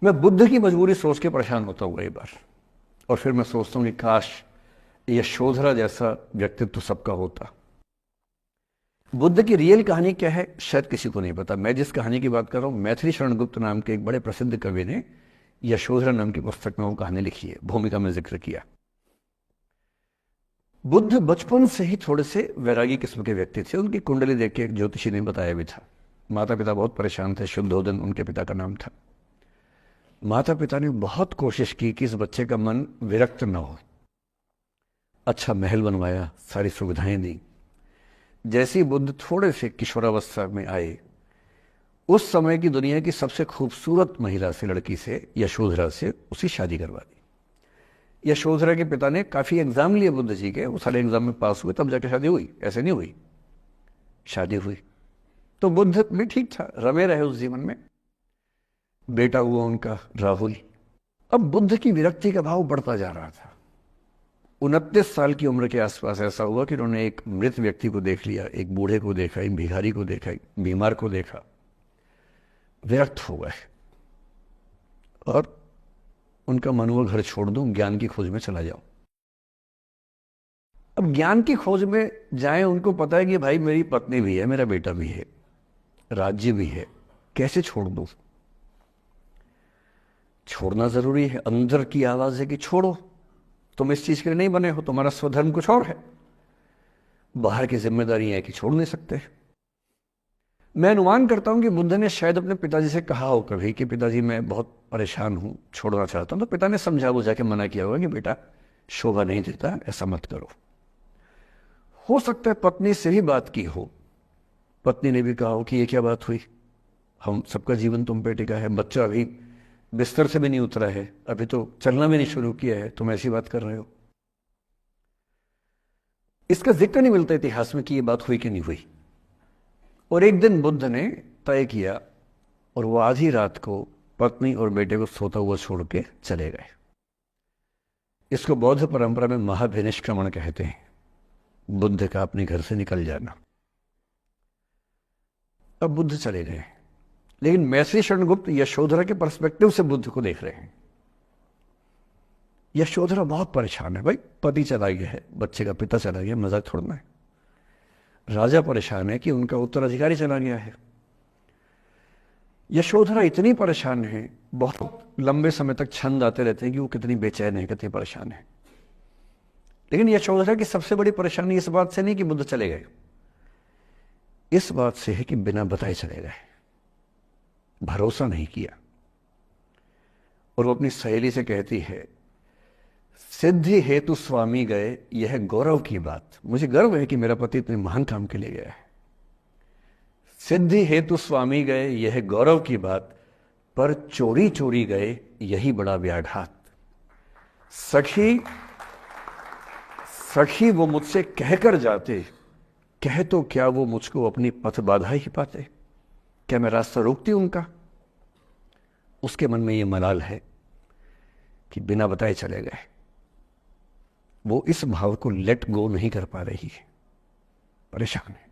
मैं बुद्ध की मजबूरी सोच के परेशान होता हूँ कई बार, और फिर मैं सोचता हूँ कि काश यशोधरा जैसा व्यक्तित्व सबका होता। बुद्ध की रियल कहानी क्या है शायद किसी को नहीं पता। मैं जिस कहानी की बात कर रहा हूँ, मैथिली शरण गुप्त नाम के एक बड़े प्रसिद्ध कवि ने यशोधरा नाम की पुस्तक में वो कहानी लिखी है, भूमिका में जिक्र किया। बुद्ध बचपन से ही थोड़े से वैरागी किस्म के व्यक्ति थे। उनकी कुंडली देख के एक ज्योतिषी ने बताया भी था। माता पिता बहुत परेशान थे, शुद्धोदन उनके पिता का नाम था। माता पिता ने बहुत कोशिश की कि इस बच्चे का मन विरक्त न हो। अच्छा महल बनवाया, सारी सुविधाएं दी। जैसे ही बुद्ध थोड़े से किशोरावस्था में आए, उस समय की दुनिया की सबसे खूबसूरत महिला से, लड़की से, यशोधरा से उसकी शादी करवा दी। यशोधरा के पिता ने काफी एग्जाम लिए बुद्ध जी के, वो सारे एग्जाम में पास हुए, तब जाके शादी हुई, ऐसे नहीं हुई। शादी हुई तो बुद्ध भी ठीक था, रमे रहे उस जीवन में। बेटा हुआ उनका राहुल। अब बुद्ध की विरक्ति का भाव बढ़ता जा रहा था। 29 साल की उम्र के आसपास ऐसा हुआ कि उन्होंने एक मृत व्यक्ति को देख लिया, एक बूढ़े को देखा, एक भिखारी को देखा, एक बीमार को देखा। विरक्त हो गए और उनका मन हुआ घर छोड़ दूं, ज्ञान की खोज में चला जाऊं। अब ज्ञान की खोज में जाएं, उनको पता है कि भाई मेरी पत्नी भी है, मेरा बेटा भी है, राज्य भी है, कैसे छोड़ दूं? छोड़ना जरूरी है। अंदर की आवाज है कि छोड़ो, तुम इस चीज के लिए नहीं बने हो, तुम्हारा स्वधर्म कुछ और है। बाहर की जिम्मेदारी है कि छोड़ नहीं सकते। मैं अनुमान करता हूं कि बुद्ध ने शायद अपने पिताजी से कहा हो कभी कि पिताजी मैं बहुत परेशान हूं, छोड़ना चाहता हूं। तो पिता ने समझा बुझा के मना किया होगा कि बेटा शोभा नहीं देता, ऐसा मत करो। हो सकता है पत्नी से भी बात की हो, पत्नी ने भी कहा हो कि ये क्या बात हुई, हम सबका जीवन तुम पे टिका है, बच्चा अभी बिस्तर से भी नहीं उतरा है, अभी तो चलना भी नहीं शुरू किया है, तुम ऐसी बात कर रहे हो। इसका जिक्र नहीं मिलता इतिहास में कि ये बात हुई कि नहीं हुई। और एक दिन बुद्ध ने तय किया और वो आधी रात को पत्नी और बेटे को सोता हुआ छोड़ के चले गए। इसको बौद्ध परंपरा में महाभिनिष्क्रमण कहते हैं, बुद्ध का अपने घर से निकल जाना। अब बुद्ध चले गए, लेकिन मैथिली शरण गुप्त यशोधरा के पर्सपेक्टिव से बुद्ध को देख रहे हैं। यशोधरा बहुत परेशान है, भाई पति चला गया है, बच्चे का पिता चला गया, मजाक छोड़ना है। राजा परेशान है कि उनका उत्तराधिकारी चला गया है। यशोधरा इतनी परेशान है, बहुत लंबे समय तक छंद आते रहते हैं कि वो कितनी बेचैन है, कितनी परेशान है। लेकिन यशोधरा की सबसे बड़ी परेशानी इस बात से नहीं कि बुद्ध चले गए, इस बात से है कि बिना बताए चले गए, भरोसा नहीं किया। और वो अपनी सहेली से कहती है, सिद्धि हेतु स्वामी गए, यह गौरव की बात। मुझे गर्व है कि मेरा पति इतने महान काम के लिए गया है। सिद्धि हेतु स्वामी गए, यह गौरव की बात, पर चोरी चोरी गए, यही बड़ा व्याघात। सखी सखी वो मुझसे कहकर जाते, कह तो क्या वो मुझको अपनी पथ बाधा ही पाते, क्या मैं रास्ता रोकती उनका? उसके मन में ये मलाल है कि बिना बताए चले गए। वो इस भाव को लेट गो नहीं कर पा रही है, परेशान है।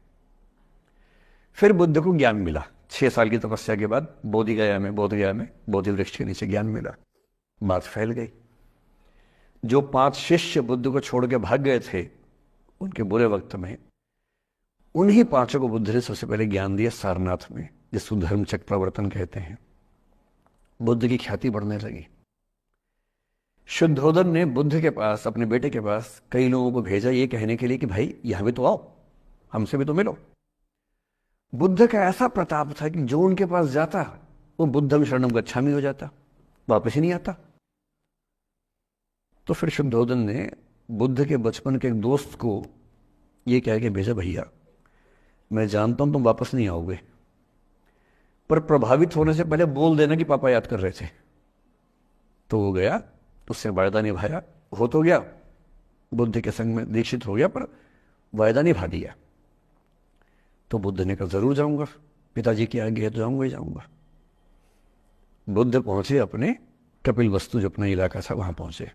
फिर बुद्ध को ज्ञान मिला 6 साल की तपस्या के बाद, बोधगया में बोधि वृक्ष के नीचे ज्ञान मिला। बात फैल गई। जो 5 शिष्य बुद्ध को छोड़ के भाग गए थे उनके बुरे वक्त में, उन्हीं 5 को बुद्ध ने सबसे पहले ज्ञान दिया सारनाथ में, जिसको धर्म चक्र प्रवर्तन कहते हैं। बुद्ध की ख्याति बढ़ने लगी। शुद्धोदन ने बुद्ध के पास, अपने बेटे के पास कई लोगों को भेजा ये कहने के लिए कि भाई यहां भी तो आओ, हमसे भी तो मिलो। बुद्ध का ऐसा प्रताप था कि जो उनके पास जाता वो बुद्धम शरणम गच्छामि हो जाता, वापस ही नहीं आता। तो फिर शुद्धोदन ने बुद्ध के बचपन के एक दोस्त को ये कह के भेजा, भैया मैं जानता हूं तुम वापस नहीं आओगे, पर प्रभावित होने से पहले बोल देना कि पापा याद कर रहे थे। तो वो गया, उससे वायदा निभाया, हो तो गया, बुद्ध के संग में दीक्षित हो गया, पर वायदा निभा दिया। तो बुद्ध ने कहा जरूर जाऊंगा, पिताजी की आज्ञा है तो जाऊंगा ही जाऊंगा। बुद्ध पहुंचे अपने कपिल वस्तु, जो अपना इलाका था वहां पहुंचे।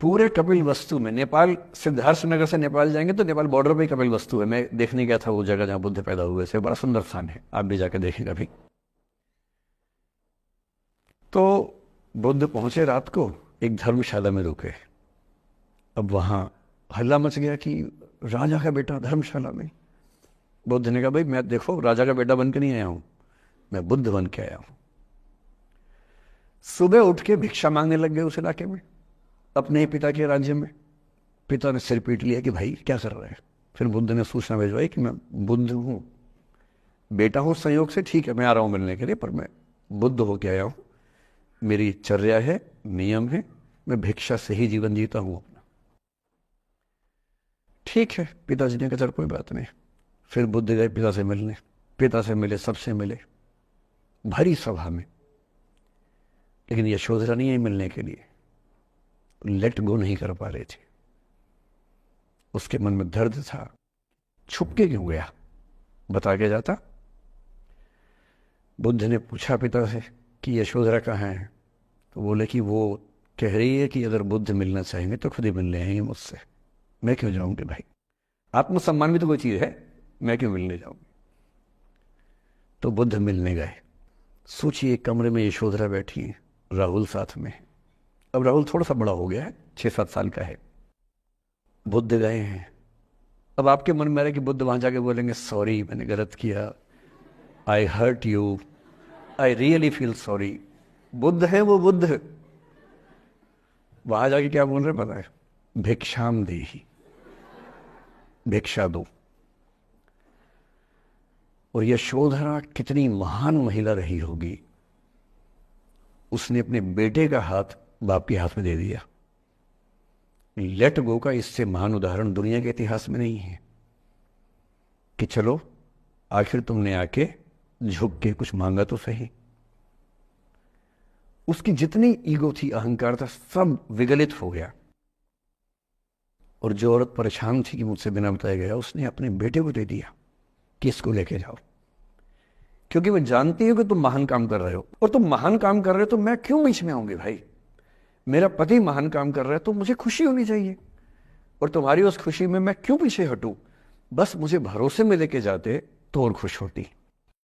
पूरे कपिल वस्तु में, नेपाल सिद्धार्थ नगर से नेपाल जाएंगे तो नेपाल बॉर्डर पे कपिल वस्तु है, मैं देखने गया था वो जगह जहां बुद्ध पैदा हुए थे, बड़ा सुंदर स्थान है, आप भी जाकर देखें कभी। तो बुद्ध पहुंचे रात को, एक धर्मशाला में रुके। अब वहां हल्ला मच गया कि राजा का बेटा धर्मशाला में। बुद्ध ने कहा, भाई मैं देखो राजा का बेटा बन के नहीं आया हूं, मैं बुद्ध बन के आया हूं। सुबह उठ के भिक्षा मांगने लग गए उस इलाके में, अपने ही पिता के राज्य में। पिता ने सिर पीट लिया कि भाई क्या कर रहे हैं। फिर बुद्ध ने सूचना भिजवाई कि मैं बुद्ध हूं, बेटा हूं संयोग से, ठीक है मैं आ रहा हूं मिलने के लिए, पर मैं बुद्ध होके आया हूं, मेरी चर्या है, नियम है, मैं भिक्षा से ही जीवन जीता हूं अपना। ठीक है, पिताजी ने कहा चल कोई बात नहीं। फिर बुद्ध गए पिता से मिलने, पिता से मिले, सबसे मिले, भरी सभा में। लेकिन यशोधरा नहीं आई मिलने के लिए, लेट गो नहीं कर पा रहे थे। उसके मन में दर्द था, छुप के क्यों गया, बता के जाता। बुद्ध ने पूछा पिता से कि यशोधरा कहाँ है, तो बोले कि वो कह रही है कि अगर बुद्ध मिलना चाहेंगे तो खुद ही मिलने आएंगे मुझसे, मैं क्यों जाऊंगी भाई, आत्मसम्मान भी तो कोई चीज है, मैं क्यों मिलने जाऊंगी। तो बुद्ध मिलने गए। सोचिए कमरे में यशोधरा बैठी है, राहुल साथ में। अब राहुल थोड़ा सा बड़ा हो गया है, 6-7 साल का है। बुद्ध गए हैं। अब आपके मन में आ रहा है कि बुद्ध वहां जाके बोलेंगे सॉरी मैंने गलत किया, I hurt you, I really feel sorry. बुद्ध है वो बुद्ध, वहां जाके क्या बोल रहे पता है, भिक्षाम देहि, भिक्षा दो। और यशोधरा कितनी महान महिला रही होगी, उसने अपने बेटे का हाथ बाप के हाथ में दे दिया। लेट गो का इससे महान उदाहरण दुनिया के इतिहास में नहीं है कि चलो आखिर तुमने आके झुक के कुछ मांगा तो सही। उसकी जितनी ईगो थी, अहंकार था, सब विगलित हो गया। और जो औरत परेशान थी कि मुझसे बिना बताया गया, उसने अपने बेटे को दे दिया कि इसको लेके जाओ, क्योंकि वो जानती है कि तुम महान काम कर रहे हो, और तुम महान काम कर रहे हो तो मैं क्यों बीच में आऊंगी भाई, मेरा पति महान काम कर रहा है तो मुझे खुशी होनी चाहिए, और तुम्हारी उस खुशी में मैं क्यों पीछे हटूं। बस मुझे भरोसे में लेके जाते तो और खुश होती।